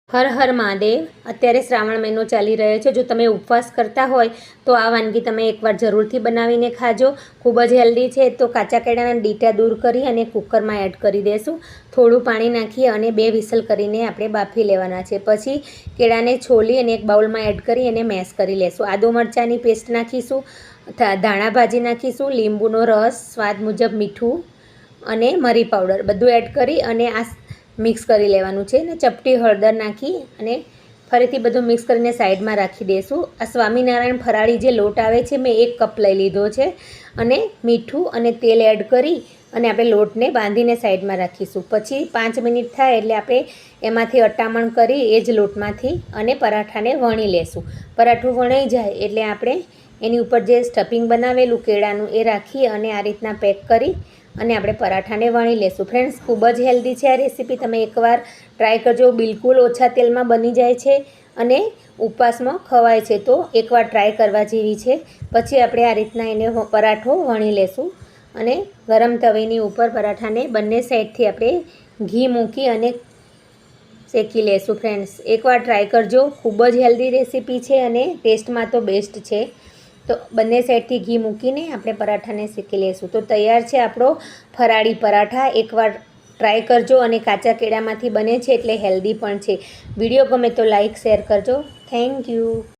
હર હર મહાદેવ। અત્યારે શ્રાવણ મહિનો ચાલી રહ્યો છે। જો તમે ઉપવાસ કરતા હોય તો આ વાનગી તમે એકવાર જરૂરથી બનાવીને ખાજો। ખૂબ જ હેલ્ધી છે। તો કાચા કેળાના ડીટા દૂર કરી અને કુકરમાં એડ કરી દઈશું। થોડું પાણી નાખી અને 2 વિસલ કરીને આપણે બાફી લેવાના છે। પછી કેળાને છોલી અને એક બાઉલમાં એડ કરી અને મેશ કરી લેશું। આદુ મરચાંની પેસ્ટ નાખીશું, ધાણા ભાજી નાખીશું, લીંબુનો રસ, સ્વાદ મુજબ મીઠું અને મરી પાવડર બધું એડ કરી અને આ મિક્સ કરી લેવાનું છે ને ચપટી હળદર નાખી અને ફરીથી બધું મિક્સ કરીને સાઈડમાં રાખી દઈશું। આ સ્વામિનારાયણ ફરાળી જે લોટ આવે છે મેં 1 કપ લઈ લીધો છે અને મીઠું અને તેલ એડ કરી અને આપણે લોટને બાંધીને સાઈડમાં રાખીશું। પછી 5 મિનિટ થાય એટલે આપણે એમાંથી અટામણ કરી એ જ લોટમાંથી અને પરાઠાને વણી લેશું। પરાઠું વણાઈ જાય એટલે આપણે એની ઉપર જે સ્ટફિંગ બનાવેલું કેળાનું એ રાખી અને આ રીતના પેક કરી અને આપણે પરાઠાને વણી લેશું। ફ્રેન્ડ્સ, ખૂબ જ હેલ્ધી છે આ રેસીપી, તમે એકવાર ટ્રાય કરજો। બિલકુલ ઓછા તેલમાં બની જાય છે અને ઉપવાસમાં ખવાય છે, તો એકવાર ટ્રાય કરવા જેવી છે। પછી આપણે આ રીતના એને પરાઠો વણી લેશું અને ગરમ તવીની ઉપર પરાઠાને બંને સાઈડથી આપણે ઘી મૂકી અને શેકી લેશું। ફ્રેન્ડ્સ, એકવાર ટ્રાય કરજો, ખૂબ જ હેલ્ધી રેસીપી છે અને ટેસ્ટમાં તો બેસ્ટ છે। તો બંને સાઈડથી ઘી મૂકીને આપણે પરાઠાને શેકી લઈશું। તો તૈયાર છે આપણો ફરાળી પરાઠા। એકવાર ટ્રાય કરજો અને કાચા કેળામાંથી બને છે એટલે હેલ્ધી પણ છે। વિડીયો ગમે તો લાઇક શેર કરજો। Thank you.